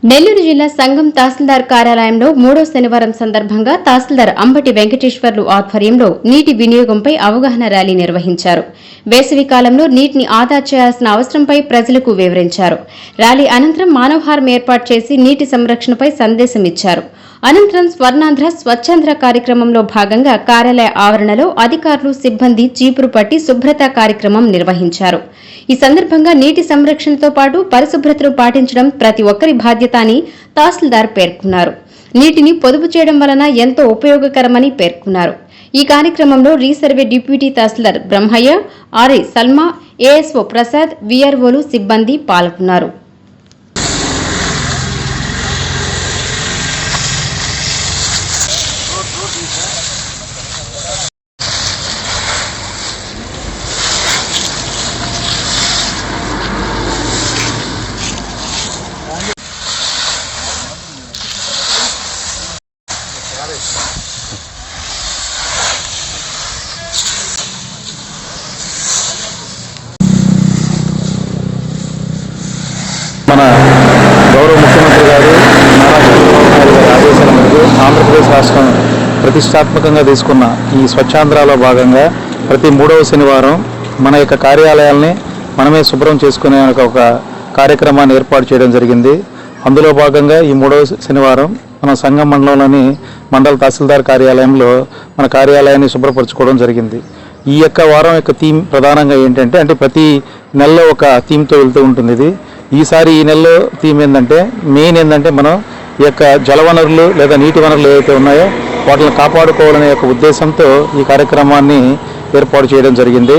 నెల్లూరు జిల్లా సంఘం తహసీల్దార్ కార్యాలయంలో 3వ శనివారం సందర్భంగా తహసీల్దార్ అంబటి వెంకటేశ్వర్లు ఆధ్వర్యంలో నీటి వినియోగంపై అవగాహన ర్యాలీ నిర్వహించారు. వేసవి కాలంలో నీటిని ఆదా చేయాల్సిన అవసరంపై ప్రజలకు వివరించారు. ర్యాలీ అనంతరం మానవహారం ఏర్పాటు చేసి నీటి సంరక్షణపై సందేశం ఇచ్చారు. అనంతరం స్వర్ణాంధ్ర స్వచ్ఛాంధ్ర కార్యక్రమంలో భాగంగా కార్యాలయ ఆవరణలో అధికారులు సిబ్బంది చీపురు పట్టి శుభ్రత కార్యక్రమం నిర్వహించారు. ఈ సందర్భంగా నీటి సంరక్షణతో పాటు పరిశుభ్రతను పాటించడం ప్రతి ఒక్కరి బాధ్యత అని తహసీల్దార్ పేర్కొన్నారు. నీటిని పొదుపు చేయడం వలన ఎంతో ఉపయోగకరమని పేర్కొన్నారు. ఈ కార్యక్రమంలో రీసర్వే డిప్యూటీ తహసీల్దార్ బ్రహ్మయ్య, ఆర్ఐ సల్మా, ఏఎస్ఓ ప్రసాద్, వీఆర్ఓలు సిబ్బంది పాల్గొన్నారు. మన గౌరవ ముఖ్యమంత్రి గారు నారా చంద్రబాబు నాయుడు గారి ఆదేశాల మేరకు ఆంధ్రప్రదేశ్ రాష్ట్రం ప్రతిష్టాత్మకంగా తీసుకున్న ఈ స్వచ్ఛాంధ్రలో భాగంగా ప్రతి 3వ శనివారం మన యొక్క కార్యాలయాల్ని మనమే శుభ్రం చేసుకునే ఒక కార్యక్రమాన్ని ఏర్పాటు చేయడం జరిగింది. అందులో భాగంగా ఈ 3వ శనివారం మన సంఘం మండలంలోని మండల తహసీల్దార్ కార్యాలయంలో మన కార్యాలయాన్ని శుభ్రపరచుకోవడం జరిగింది. ఈ యొక్క వారం యొక్క థీమ్ ప్రధానంగా ఏంటంటే ప్రతి నెలలో ఒక థీమ్తో వెళ్తూ ఉంటుంది. ఇది ఈసారి ఈ నెలలో థీమ్ మెయిన్ ఏంటంటే మనం ఈ యొక్క జలవనరులు లేదా నీటి వనరులు ఏవైతే ఉన్నాయో వాటిని కాపాడుకోవాలనే యొక్క ఉద్దేశంతో ఈ కార్యక్రమాన్ని ఏర్పాటు చేయడం జరిగింది.